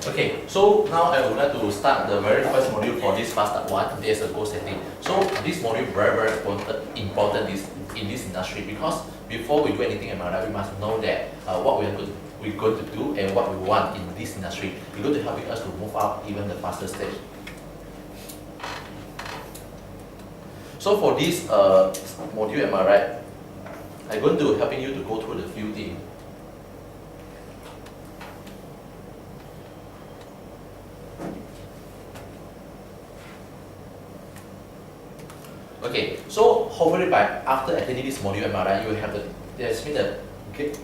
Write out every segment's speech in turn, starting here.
Okay, so now I would like to start the very first module for this fast start one. There's a goal setting. So this module very important in this industry because before we do anything in our life, we must know that what we're going to do and what we want in this industry. It's going to help us to move up even the faster stage. So for this module, am I right? I'm going to helping you to go through the few things. Okay, so hopefully by after attending this module, am I right? You have there's been a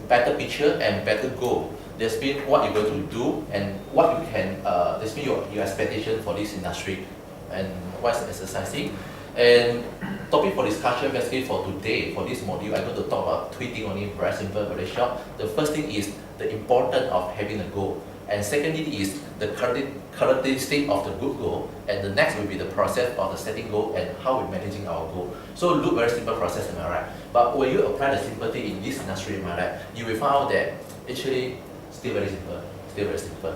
better picture and better goal. There's been what you're going to do and what you can. There's been your expectation for this industry and what's the exercising. And topic for discussion basically for today, for this module, I'm going to talk about three things only, very simple, very short. The first thing is the importance of having a goal. And secondly is the characteristic of the good goal. And the next will be the process of the setting goal and how we're managing our goal. So look very simple process, am I right? But when you apply the simple thing in this industry, am I right? You will find out that actually still very simple, still very simple.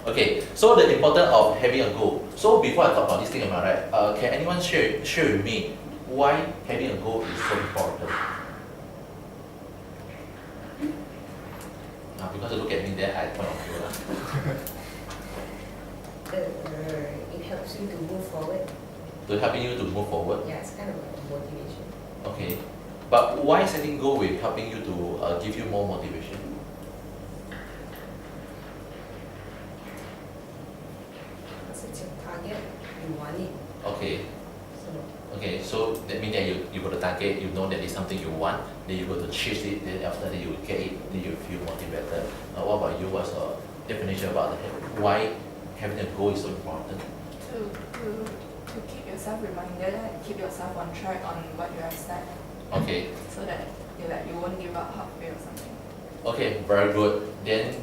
Okay, so the importance of having a goal. So before I talk about this thing, am I right? Can anyone share with me why having a goal is so important? Because you look at me there, I point of view. It helps you to move forward. To helping you to move forward? Yeah, it's kind of like motivation. Okay, but why setting goal will helping you to give you more motivation? Because it's your target, you want it. Okay. So Okay, so that means that you got a target, you know that it's something you want, then you go to chase it, then after that you get it, then you feel motivated. What about you? What's the definition about why having a goal is so important? To keep yourself reminded and keep yourself on track on what you have set. Okay. So that you won't give up halfway or something. Okay, very good. Then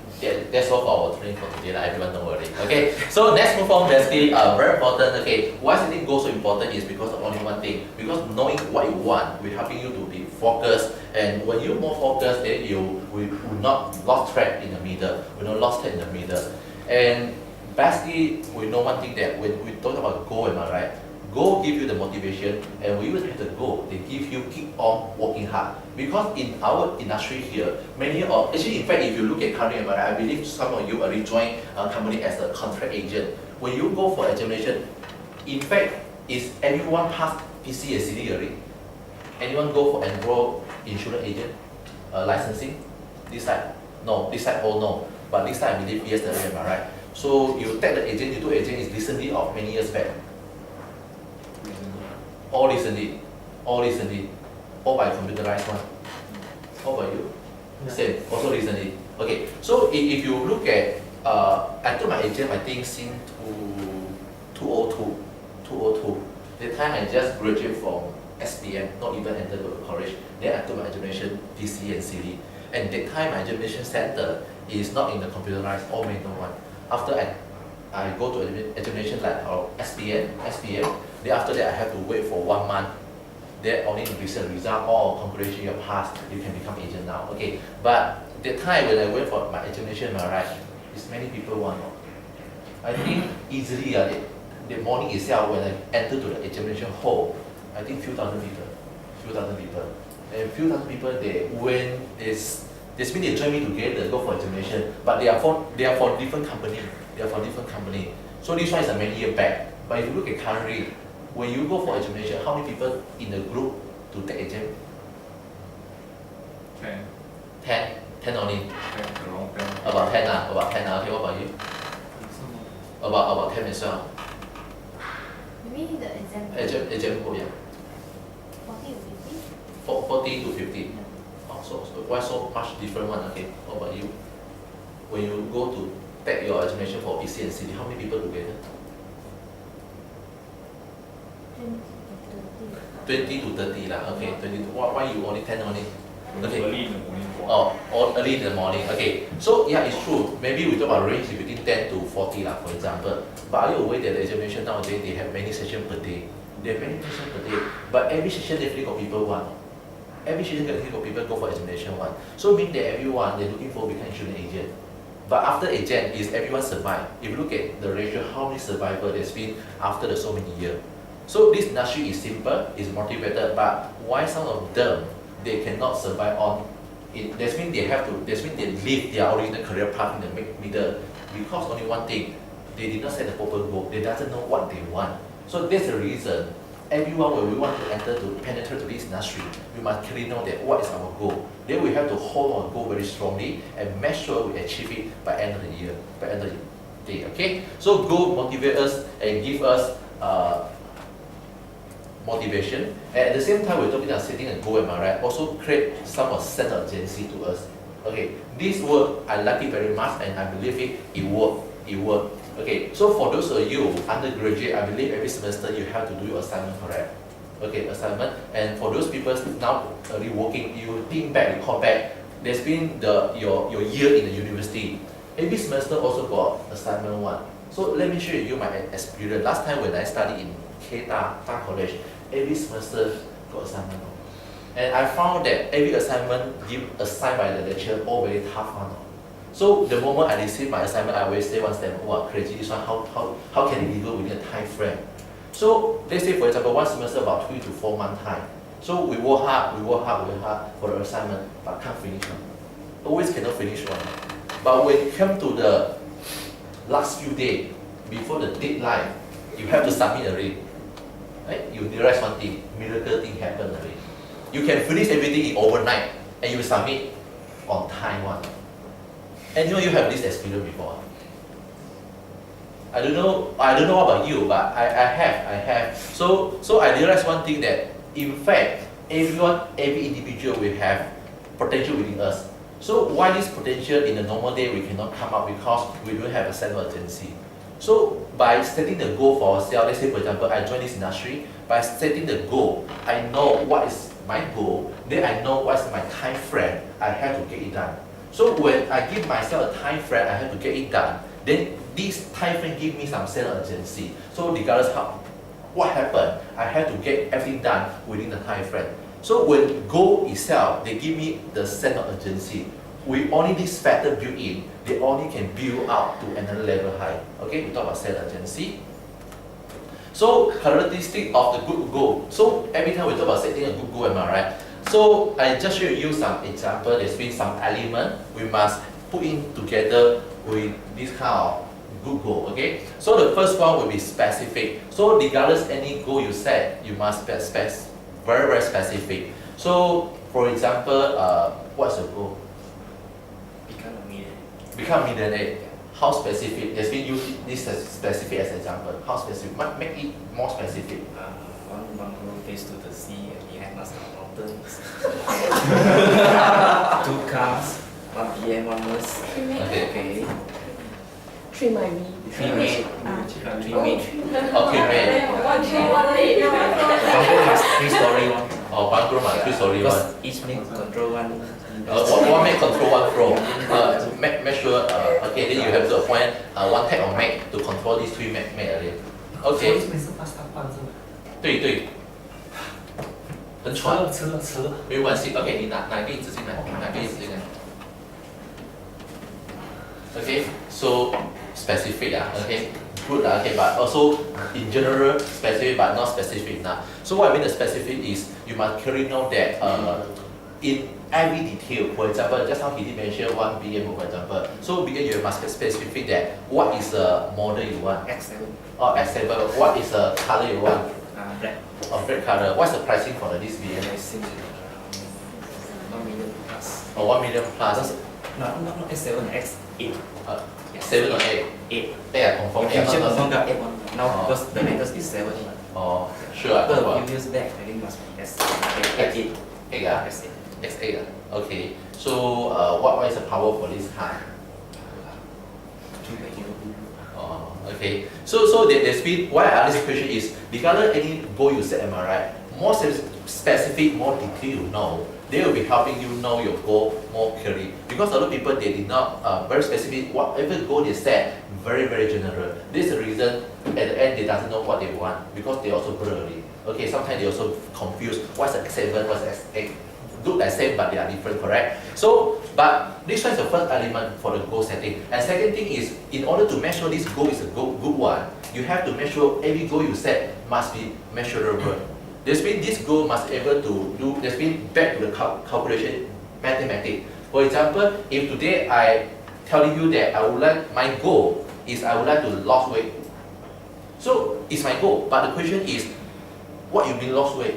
that's all for our training for today. Everyone don't worry. Okay, so let's move on. Basically, very important. Okay, why setting goals so important is because of only one thing. Because knowing what you want will helping you to be focused. And when you're more focused, then you will not lost track in the middle. Will not lost track in the middle. And basically, we know one thing that when we talk about goal, am I right? Goal give you the motivation, and when you have the goal, they give you keep on working hard. Because in our industry here, many of actually, in fact, if you look at currently, I believe some of you already joined a company as a contract agent. When you go for examination, in fact, is everyone pass PC and CD already? Anyone go for enroll insurance agent licensing? This side, no. This side, oh no. But this side, I believe yes, am I right? So you take the agent, you do agent is recently of many years back. All recently, all by computerized one. How about you? Yeah. Same, also recently. Okay, so if you look at, I took my exam, I think since 2002. The time I just graduated from SPM, not even entered the college. Then I took my examination PC and CD. And that time my examination center is not in the computerized or manual one. After I go to examination like SPM, then after that I have to wait for 1 month. Then only result, oh congratulations, you passed, you can become agent now. Okay, but the time when I went for my examination, right, is many people want. I think easily the morning itself when I enter to the examination hall, I think few thousand people, and few thousand people they join me together go for examination, but they are for different company. So this one is a many years back. But if you look at currently, when you go for examination, how many people in the group to take exam? 10. 10 only. 10, around 10. About 10 about 10 Okay, what about you? About 10 as well. Maybe the exam. Exam oh yeah. 40 or 50? 40 to 50. Oh, so why so much different one? Okay, what about you? When you go to take your examination for PC and CD, how many people together? 20 to 30 lah. Okay, 20 to, why you only 10 only? Okay. Early in the morning. Oh, early in the morning. Okay, so yeah, it's true. Maybe we talk about range between 10 to 40 lah, for example. But are you aware that the examination nowadays they have many sessions per day? They have many sessions per day, but every session definitely got people want. Every session definitely got people go for examination one. So mean that everyone they're looking for become insurance agent. But after a gen, is everyone survive. If you look at the ratio, how many survivors there's been after the so many years. So this industry is simple, is motivated, but why some of them they cannot survive on it? That means they have to. That means they leave their original career path in the middle because only one thing, they did not set the proper goal. They doesn't know what they want. So that's the reason. Everyone when we want to enter to penetrate to this industry, we must clearly know that what is our goal. Then we have to hold our goal very strongly and make sure we achieve it by end of the year, by end of the day. Okay. So goal motivate us and give us motivation. And at the same time, we're talking about setting a goal, am I right? Also create some sense of urgency to us. Okay, this work, I like it very much and I believe it work. Okay, so for those of you undergraduate, I believe every semester you have to do your assignment, correct? Okay, assignment. And for those people now already working, you think back, you call back, there's been your year in the university. Every semester also got assignment one. So let me share with you my experience. Last time when I studied in Ta College, every semester got assignment. And I found that every assignment assigned by the lecturer all very tough one. So the moment I receive my assignment, I always say one step, wow, crazy, this one, how can it deliver within a time frame? So let's say for example, one semester about 3 to 4 month time. So we work hard for the assignment, but can't finish one. Always cannot finish one. But when it comes to the last few days, before the deadline, you have to submit already. Right? You realize one thing, miracle thing happened already. You can finish everything in overnight and you submit on time one. And you have this experience before. I don't know about you, but I have. So I realized one thing that in fact every individual will have potential within us. So why this potential in the normal day we cannot come up because we don't have a sense of urgency. So by setting the goal for ourselves, let's say for example I join this industry, by setting the goal, I know what is my goal, then I know what's my time frame, I have to get it done. So when I give myself a time frame, I have to get it done, then this time frame gives me some sense of urgency. So regardless what happened, I have to get everything done within the time frame. So when goal itself, they give me the sense of urgency. We only this factor built in, they only can build up to another level high. Okay, we talk about sense of urgency. So characteristic of the good goal. So every time we talk about setting a good goal, am I right? So I just show you some example. There's been some element we must put in together with this kind of good goal. Okay. So the first one will be specific. So regardless any goal you set, you must be very specific. So for example, what's your goal? Become a millionaire. Become a millionaire. How specific? There's been used this as specific as example. How specific? Make it more specific. One bungalow face to the sea and behind us are mountains. 2 cars, 1 PM, 1 nurse. Okay. 3 might be. 3 maid. 3 maid. Okay, man. Bungalow has 3-story one. Oh, bungalow must 3-story one. Because each maid control one. One make control one floor. Make sure. Okay, then you have to appoint one type of maid to control these 3 maid already. Okay. 对，很喘。没有关系。OK， 你拿个椅子进来，拿个椅子进来。Okay, so specific okay, good okay, but also in general specific but not specific enough. So what I mean the specific is you must clearly know that in every detail. For example, just now he did mention 1 BM for example. So BM you must be specific that what is the model you want. X7. Or X7. What is the color you want? Black. Of black color. What's the pricing for this BM? I think 1 million plus. Or 1 million plus. No, X7, X8. 7 or 8? 8. Yeah, confirm. Future confirm got 8 one. Now because the latest is 7. Oh, sure. After a few years back, I think must be S8. 8 S8. X8 Okay. So what is the power for this car? Oh, okay. So there's been why I ask this question is regardless any goal you set, am I right? More specific, more detail you know, they will be helping you know your goal more clearly. Because a lot of people they did not very specific, whatever goal they set, very general. This is the reason at the end they doesn't know what they want because they also blurry. Okay, sometimes they also confuse what's X7, what's X8. Look like same but they are different, correct? So But this one is the first element for the goal setting. And second thing is, in order to make sure this goal is a good one, you have to make sure every goal you set must be measurable. This means this goal must be able to do, this means back to the calculation mathematics. For example, if today I telling you that I would like, my goal is I would like to lose weight. So it's my goal, but the question is, what you mean lose weight?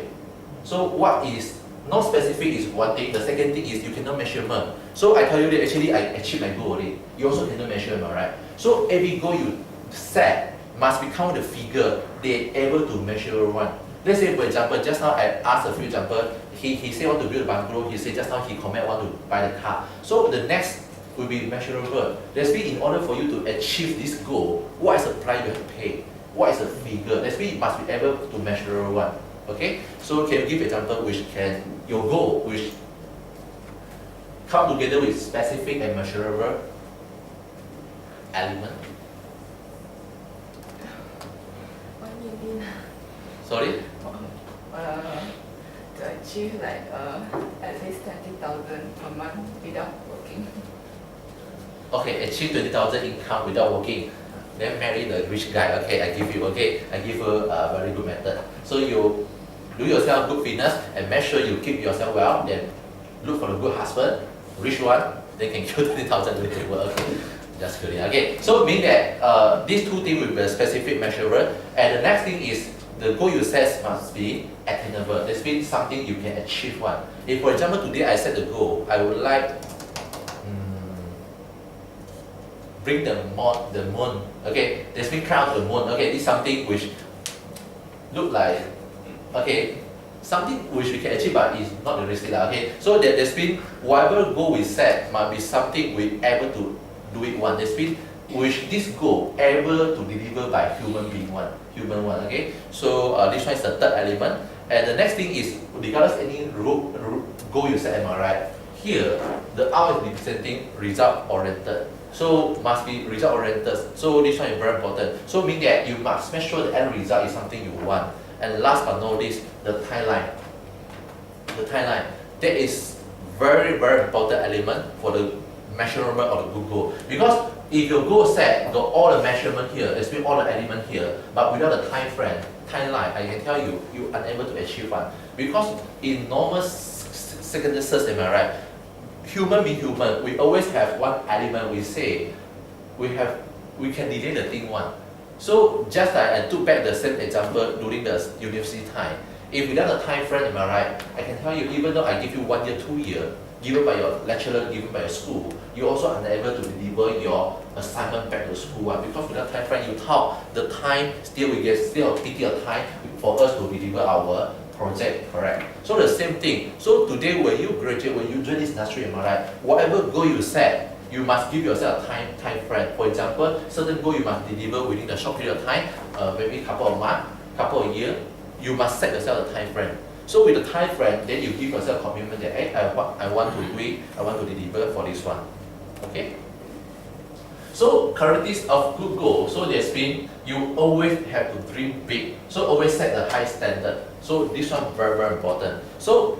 So what is not specific is one thing, the second thing is you cannot measurement. So I tell you that actually I achieved my goal already. You also cannot measurement, right? So every goal you set must become the figure they able to measure one. Let's say for example, just now I asked a few example, he said want to build a bungalow, he said just now he comment want to buy the car. So the next will be measurable. That's mean in order for you to achieve this goal, what is the price you have to pay? What is the figure? That's mean you must be able to measure one. Okay? So can you give example which can, your goal which come together with specific and measurable element? What do you mean? Sorry? To achieve like at least 20,000 per month without working. Okay, achieve 20,000 income without working. Then marry the rich guy. Okay, I give you a very good method. So you do yourself good fitness and make sure you keep yourself well. Then look for a good husband, rich one. Then can kill 20,000 to the work. Okay, just kidding. Okay, so mean that these two things will be specific, measurable, and the next thing is the goal you set must be attainable. This means something you can achieve one. If for example today I set the goal, I would like bring the moon. Okay, this means climb to the moon. Okay, this is something which look like something which we can achieve, but is not realistic. Okay, so that means whatever goal we set must be something we able to do it one. This means which this goal able to deliver by human being one. Okay, so this one is the third element, and the next thing is regardless any goal you set. Am I right? Here the R is representing result oriented. So must be result oriented. So this one is very important. So mean that you must make sure the end result is something you want. And last but not least, the timeline. The timeline. That is very important element for the measurement of the good goal. Because if your goal set got all the measurement here, there's been all the element here, but without the timeline, I can tell you, you're unable to achieve one. Because in normal secondary search, am I right? Human being human, we always have one element we say, we can delay the thing one. So just like I took back the same example during the university time. If without a time frame, am I right? I can tell you, even though I give you 1 year, 2 years, given by your lecturer, given by your school, you're also unable to deliver your assignment back to school one. Because without time frame, you thought the time still we get still plenty of time for us to deliver our project, correct? So the same thing. So today when you graduate, when you join this industry, am I right? Whatever goal you set, you must give yourself a time frame. For example, certain goal you must deliver within a short period of time, maybe a couple of months, couple of years. You must set yourself a time frame. So with the time frame, then you give yourself a commitment that hey, I want to do it, I want to deliver for this one. Okay? So characteristics of good goal. So there's been you always have to dream big. So always set a high standard. So this one very important. So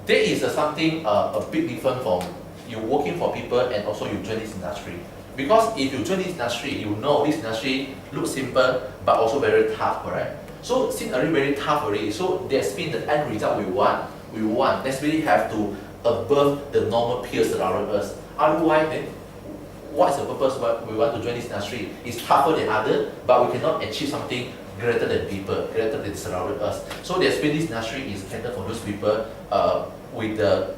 there is something a big difference from you working for people and also you join this industry. Because if you join this industry, you know this industry looks simple but also very tough, correct? So since already very tough already, so there's been the end result we want. Let's really have to above the normal peers around us. Otherwise, then what is the purpose why we want to join this industry? It's tougher than other, but we cannot achieve something greater than people, greater than surrounded us. So there's been this industry is catered for those people with the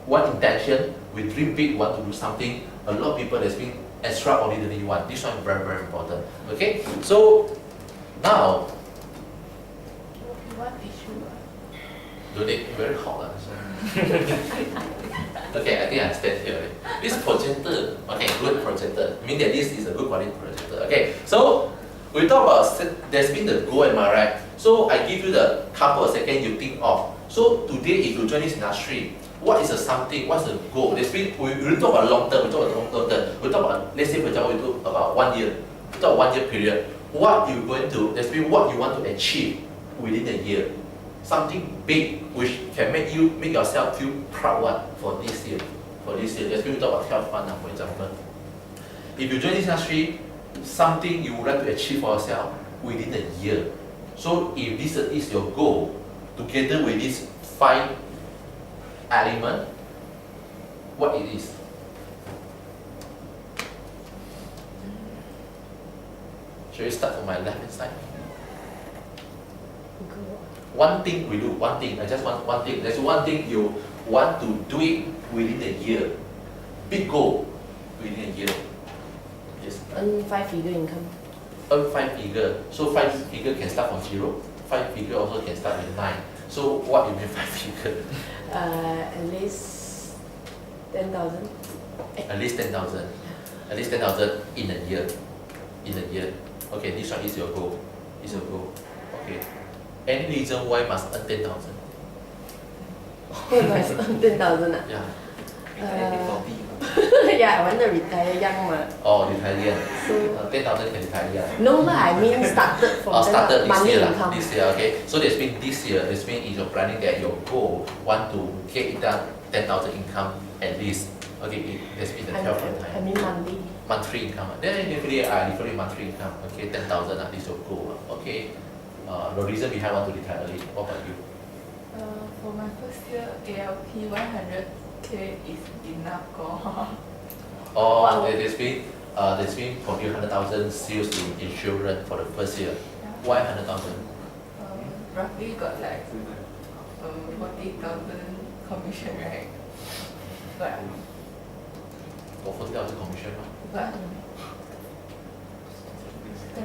one intention, we dream big, want to do something. A lot of people there's been extraordinary one. This one is very important. Okay, so now. What issue? Do they very hot? Okay, I think I stand here. This projector, okay, good projector. Mean that this is a good quality projector. Okay, so we talk about there's been the goal, am I right? So I give you the couple of seconds you think of. So today, if you join this industry, what is the something? What's the goal? There's been we talk about long term. We talk about long term. We talk about let's say for example we talk about 1 year. We talk 1 year period. What you going to? There's been what you want to achieve within a year. Something big which can make yourself feel proud one for this year. for this year. Let's we talk about 12 months, for example. If you join this industry, something you would like to achieve for yourself within a year. So if this is your goal, together with these 5 elements, what it is? Shall we start from my left hand side? One thing we do, one thing, I just want one thing. There's one thing you want to do it within a year. Big goal within a year. Yes. Earn 5-figure income. Earn 5 figure. So 5 figure can start from 0. 5 figure also can start with 9. So what you mean 5 figure? At least 10,000. At least 10,000. At least 10,000 in a year. In a year. Okay, this one is your goal. Is your goal. Okay. Any reason why must earn 10,000? Why must earn 10,000? Yeah. Retire before B. Yeah, I want to retire young. Oh, retire young. So, 10,000 can retire young. no, I mean started from Started this money year lah. income. This year, okay. So that's mean this year. This mean if you're planning that your goal want to get it done 10,000 income at least. Okay, that's mean the 12 month I time. mean monthly. Monthly income. Then definitely definitely monthly income. Okay, 10,000 this your goal. Okay. The reason behind want to retire early. What about you? For my first year, ALP 100K is enough. Oh, Wow. that's mean from you 100,000 sales in insurance for the first year. Why 100,000? Roughly got like 40,000 commission, right? But For 40,000 commission, mah. but 70%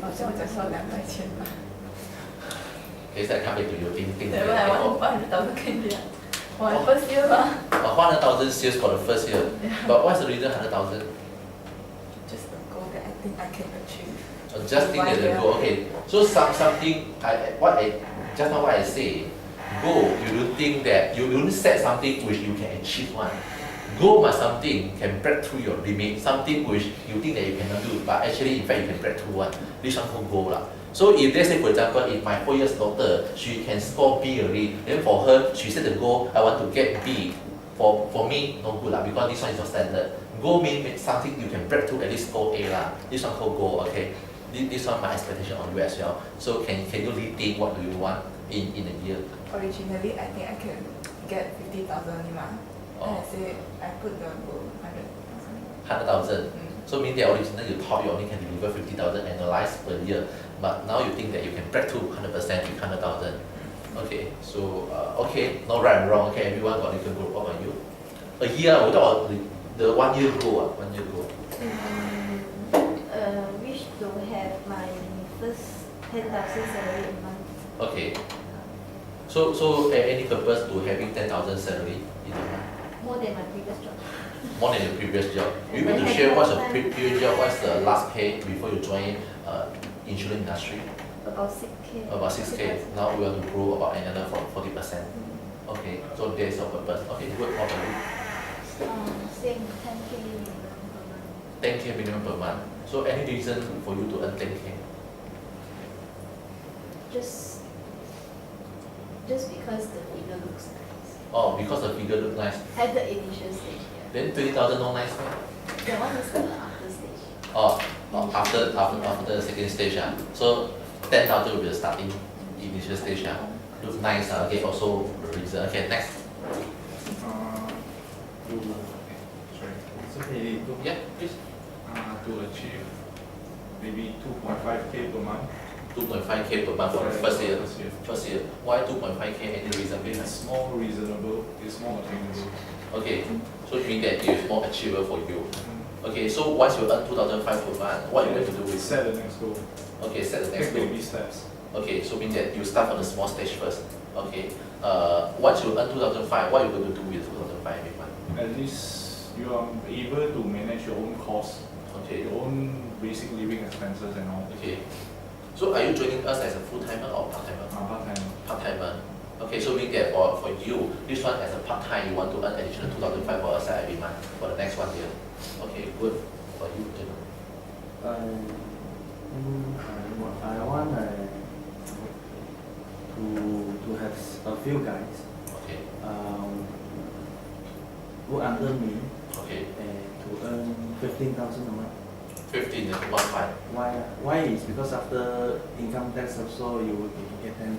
好像我只收200,000吧。Okay, so I come back to you. Think. That one I want 100,000 can be. My first year吧。 100,000 sales for the first year. But what's the reason 100,000? Just a goal that I think I can achieve. Just think that the goal. Okay. So something just now what I say. Goal, you don't think that you don't set something which you can achieve one. Goal must something can break through your limit, something which you think that you cannot do, but actually in fact you can break through one. This one called goal lah. So if let's say for example, if my 4 years daughter, she can score B already, then for her, she set the goal, I want to get B. For me, no good lah, because this one is your standard. Goal means something you can break through, at least score A lah. This one called goal, okay. This one my expectation on you as well. So can you really think what do you want in a year? Originally, I think I can get 50,000 only ma. Then I Oh. say I put the goal 100,000. 100,000. So mean that originally you thought you only can deliver 50,000 annualized per year, but now you think that you can break through 100% with 100,000. Okay, so okay, no right and wrong. Okay, everyone got different goal. What about you? A year, we talk about the 1 year goal. 1 year goal. Wish to have my first 10,000 salary a month. Okay. So any purpose to having 10,000 salary in a month? More than my previous job. More than your previous job. You want to share what's your previous job? What's the last pay before you join insurance industry? About 6K. About 6K. Now we want to grow about another 40%. Okay, so there's your purpose. Okay, good. What about you? Same 10K minimum per month. 10K minimum per month. So any reason for you to earn 10K? Just because the figure looks nice. Oh, because the figure look nice. At the initial stage, yeah. Then 20,000 no nice meh? That one is the after stage. After the second stage. So 10,000 will be the starting initial stage. Look nice. Okay, also the reason. Okay, next. It's okay. Yeah, please. To achieve maybe 2.5K per month. 2.5K per month for the first year. First year. First year. Why 2.5K? Any reason behind? It's more reasonable. It's more attainable. Okay, so it means that it is more achievable for you. Okay, so once you earn 2,500 per month, what are you going to do with it? Set the next goal. Okay, set the next Take goal. baby steps. Okay, so means that you start from the small stage first. Okay, once you earn 2,500, what are you going to do with 2,500 every month? At least you are able to manage your own costs, Okay, your own basic living expenses and all. okay. So are you joining us as a full-timer or part-timer? Part-time. Part-timer. Okay, so means that for you, this one as a part-time, you want to earn additional 2,500 for yourself every month for the next 1 year. Okay, good. For you, Jim. I want to have a few guys. Okay. work under me Okay, and to earn 15,000 a month. 15 and 1.5. Why? Why is because after income tax also you will get 10,000.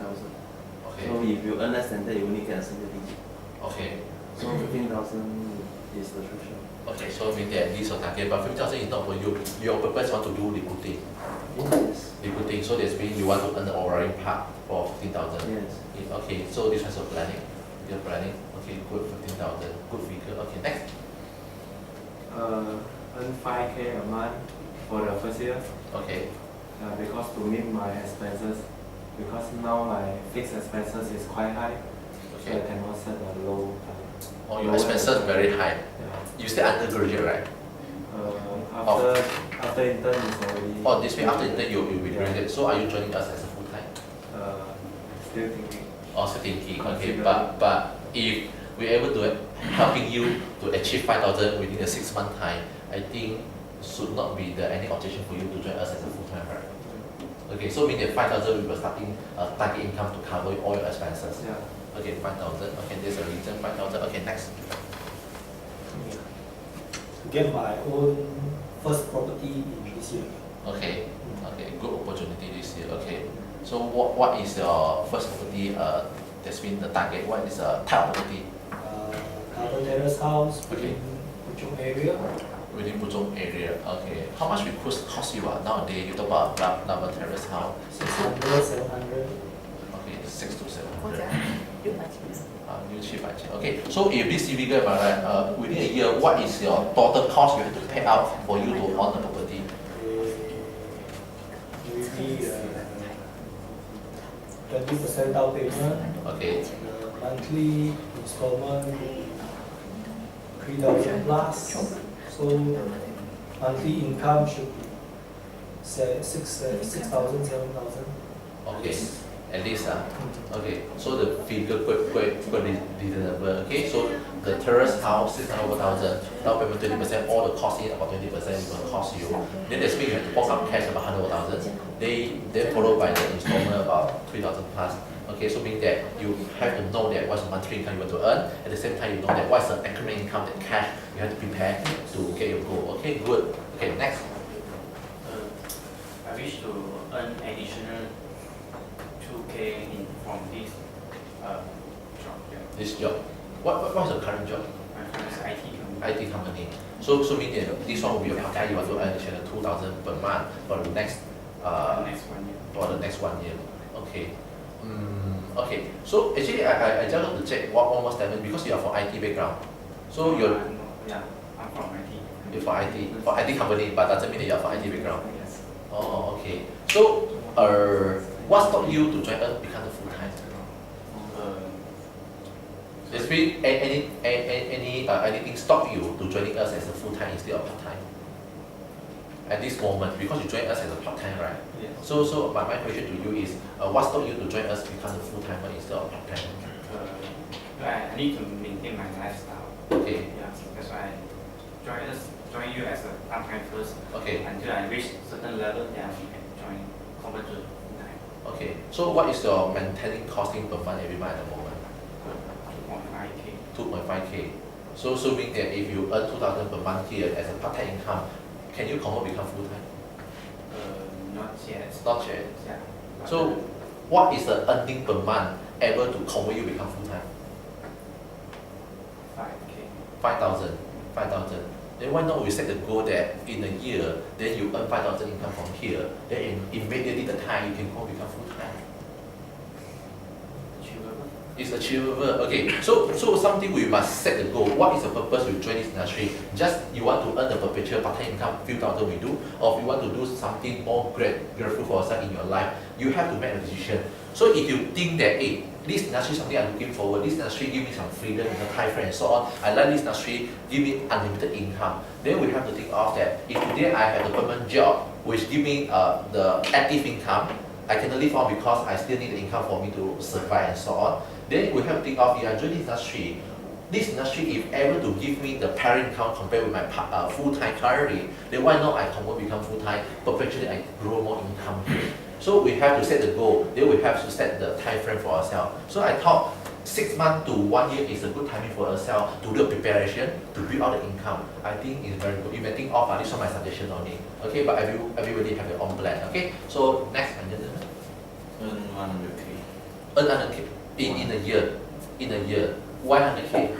Okay, So if you earn less than that, you only get a single digit. okay. So 15,000 is the threshold. Okay, so mean that this is your target, but 15,000 is not for you. Your purpose want to do recruiting. Yes. Recruiting, so that's mean you want to earn the overriding part for 15,000. Yes. Okay, so this one's your planning. Your planning. Okay, good, 15,000. Good figure. Okay, next. Earn 5K a month for the first year Okay, because to meet my expenses. Because now my fixed expenses is quite high, so I okay. cannot set a low target. Oh, your expenses very high. Yeah. You still undergraduate, right? After intern is already. Oh, this way after intern you'll be graduate. So are you joining us as a full time? Still thinking. Or thinking, okay, Considering. but if we're able to helping you to achieve 5,000 within a 6 month time, I think should not be any objection for you to join us as a full time, right? Okay, so mean that 5,000 we were starting target income to cover all your expenses. Yeah. Okay, 5,000. Okay, there's a reason 5,000. Okay, next. To get my own first property in this year. Okay, okay, good opportunity this year. Okay, so what is your first property? That's been the target. What is the type of property Double terrace house Okay. within Puchong area. within Puchong area? Okay, how much will cost you nowadays? You talk about double terrace house. 600, 700. Okay, 6 to 或者 700. 600千。 600. Okay, so if this figure, right, within a year, what is your total cost you have to pay out for you to own the property? Maybe 20% down payment. Okay, Monthly installment 3,000 plus. So monthly income should be 6,000, 7,000. okay, at least okay, so the figure quite reasonable. Okay, so the terrace house 600,000, down payment 20%, all the cost in about 20% is going to cost you. Then that's mean you have to fork out cash about 100,000. Then followed by the installment about 3,000 plus. Okay, so meaning that you have to know that what's the monthly income you want to earn. At the same time, you know that what's the increment income, that cash you have to prepare to get your goal. Okay, good. Okay, next. I wish to earn additional 2K from this job. Yeah. This job. What's your current job? My current is IT company. IT company. So meaning that this one will be a part time. You want to earn additional 2,000 per month for the next Next 1 year. for the next 1 year. Okay. Okay. So actually, I just want to check one more statement because you are from IT background. So you're Yeah, I'm from IT. for IT company, but doesn't mean that you're from IT background. Yes. Oh, okay. So what stopped you to join us become a full time? There's been anything stop you to joining us as a full time instead of part time? At this moment, because you joined us as a part time, right? Yes. So my question to you is, what stopped you to join us become a full timer instead of part time? I need to maintain my lifestyle. Okay. Yeah, that's why I join you as a part time first. Okay. Until I reach certain level, then I can convert to full time. Okay. So what is your maintaining costing per month every month at the moment? 2.5K. 2.5K. So meaning that if you earn 2,000 per month here as a part time income, can you convert become full time? Not yet. Not yet. Yeah. So what is the earning per month able to convert you become full time? 5K. 5,000. 5,000. Then why not we set the goal that in a year, then you earn 5,000 income from here, then immediately the time you can go become full time. Achievable. It's achievable. Okay, so something we must set the goal. What is the purpose you join this industry? Just you want to earn the perpetual part-time income, few thousand we do, or if you want to do something more grateful for yourself in your life, you have to make a decision. So if you think that, hey, this industry is something I'm looking forward, this industry give me some freedom in the time frame and so on, I like this industry, give me unlimited income, then we have to think of that. If today I have a permanent job which give me the active income, I cannot live on because I still need the income for me to survive and so on. Then we have to think of, if I join this industry if able to give me the parent income compared with my full-time currently, then why not I convert become full-time, perpetually I grow more income. So we have to set the goal, then we have to set the time frame for ourselves. So I thought 6 months to 1 year is a good timing for yourself to do a preparation to build out the income. I think it's very good. You may think of this is my suggestion only. Okay, but everybody have their own plan. Okay, so next, gentlemen. Earn 100K. Earn 100K in a year. In a year, 100K.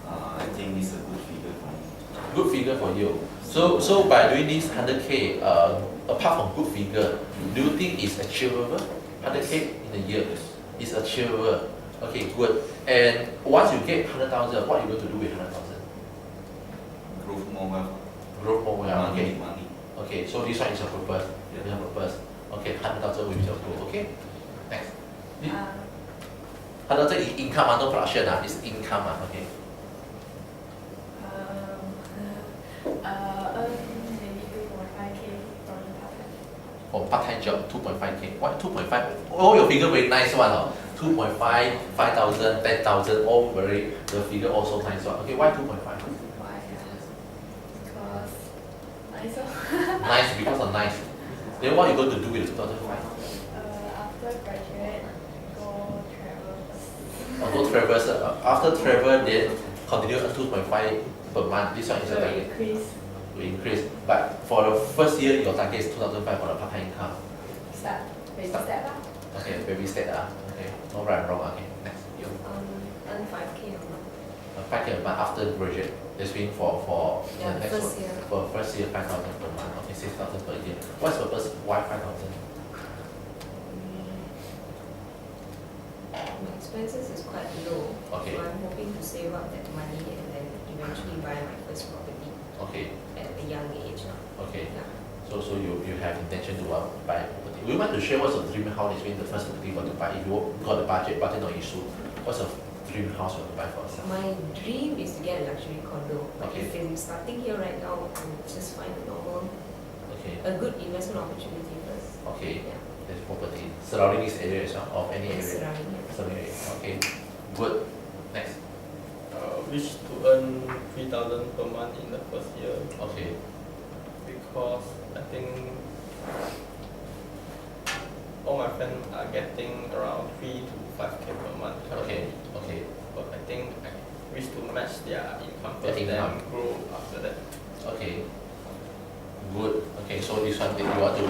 I think it's a good figure for me. Good figure for you. So by doing this 100K, apart from good figure, do you think it's achievable? 100K in a year is achievable. Okay, good. And once you get 100,000, what are you going to do with 100,000? Growth more wealth. Growth more well. Okay. Money. Okay. So this one is your purpose. Yeah. Your purpose. Okay, 100,000 will be your goal. Okay. Next. 100,000 is income, no production. It's income. Okay. Earn maybe 2.5K from the part-time. For part-time job, 2.5K. What 2.5? Oh, your figure very nice one. 2.5, 5,000, 10,000. All very. The figure also nice one. Okay, why 2.5? Why? Because nicer. Nice because of nice. Then what are you going to do with the 2,500? After graduate, go travel first. Although travel, after travel, then continue at 2.5 per month. This one is a So target increase, to increase. But for the first year, your target is 2,500 for the part-time income. start, baby Start. step lah. Okay, baby step. Okay, no right and wrong. Okay, next. You. Earn 5K a month. 5K a month after graduate. That's mean for Yeah, the next first one. year. For first year, 5,000 per month. Okay, 6,000 per year. What's the purpose? Why 5,000? My expenses is quite low. Okay. So I'm hoping to save up that money and then eventually buy my first property Okay, at a young age. okay. Yeah. So you have intention to buy a property. We want to share what's the dream house is the first property you want to buy. If you got the budget no issue. What's the dream house you want to buy for yourself? My dream is to get a luxury condo. But Okay. if I'm starting here right now, I'll just find a normal, Okay, a good investment opportunity first. okay. Yeah. There's property surrounding this area as well, of any area. Surrounding here. Surrounding area. Okay, good. Next. Wish to earn 3,000 per month in the first year Okay, because I think all my friends are getting around 3 to 5K per month okay, currently. okay. But I think I wish to match their income Their first, income. then grow after that. Okay. Good. Okay, so this one you want to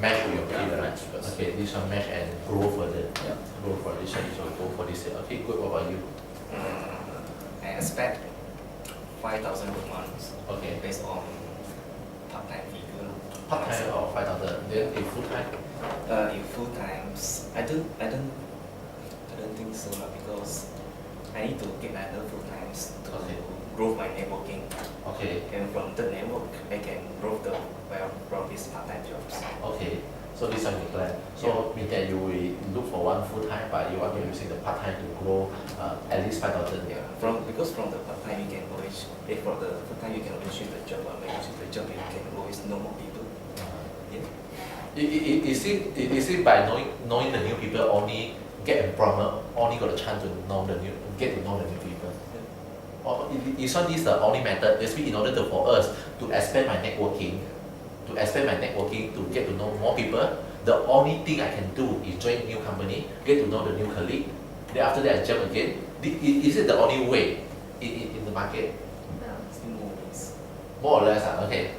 match with your Yeah, kid, right? match first. Okay, this one match and grow further. Yeah. Grow further. This one is go for this year. Okay, good. What about you? I expect 5,000 per month Okay. based on part-time figure. Part time or 5,000. Then if full time. In full times, I don't think so because I need to get another full times to Okay. grow my networking, Okay. and from the network I can grow the wealth from these part-time jobs. Okay. So this one you plan. So mean that you will look for one full time, but you want to using the part time to grow at least 5,000. Yeah, because from the part-time you can always, from the full-time you can always choose the job, but when you choose the job you can always know more people. Yeah. Is it by knowing the new people only get employment, only got a chance to know the new people? Or is not this the only method? Basically, in order for us to expand my networking, to get to know more people, the only thing I can do is join new company, get to know the new colleague. Then after that, I jump again. Is it the only way in the market? Still more ways. More or less, okay.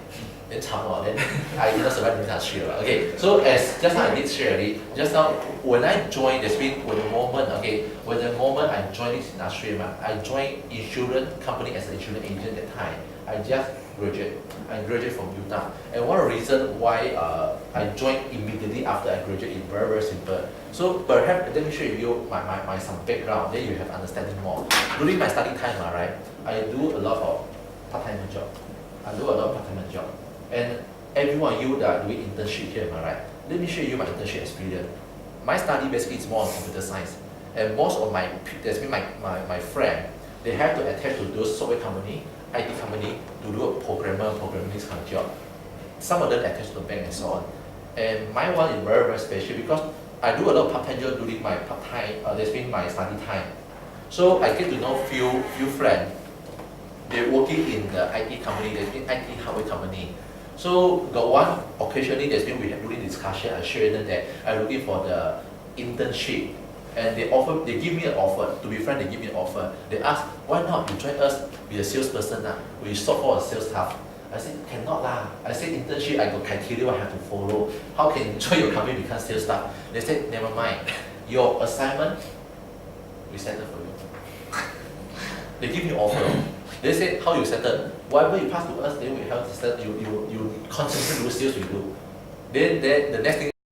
Then then I cannot survive in industry. Okay, so as just now I did share already, just now when I joined, there's been when the moment I joined this industry, I joined insurance company as an insurance agent that time. I just graduated from UTAM. And one of the reason why I joined immediately after I graduated is very, very simple. So perhaps let me show you my some background, then you have understanding more. During my study time, right, I do a lot of part-time job. And every one of you that are doing internship here, right? Let me show you my internship experience. My study basically is more on computer science. And most of my friend, they have to attach to those software company, IT company, to do a programming this kind of job. Some of them attach to the bank and so on. And my one is very, very special because I do a lot of part-time job during my part-time, that's been my study time. So I get to know few friends. They're working in the IT company, there's been IT hardware company. So got one occasionally there's been we have during discussion, I share them that I'm looking for the internship and they give me an offer. To be frank, they give me an offer. They ask, why not you join us be a salesperson now? We sort for a sales staff. I said, cannot lah. I said internship I got criteria I have to follow. How can you join your company become sales staff? They said, never mind. Your assignment, we settle for you. They give me offer. They said, how you settle? Whatever you pass to us, then we help to settle. You constantly do sales we do. Then the next thing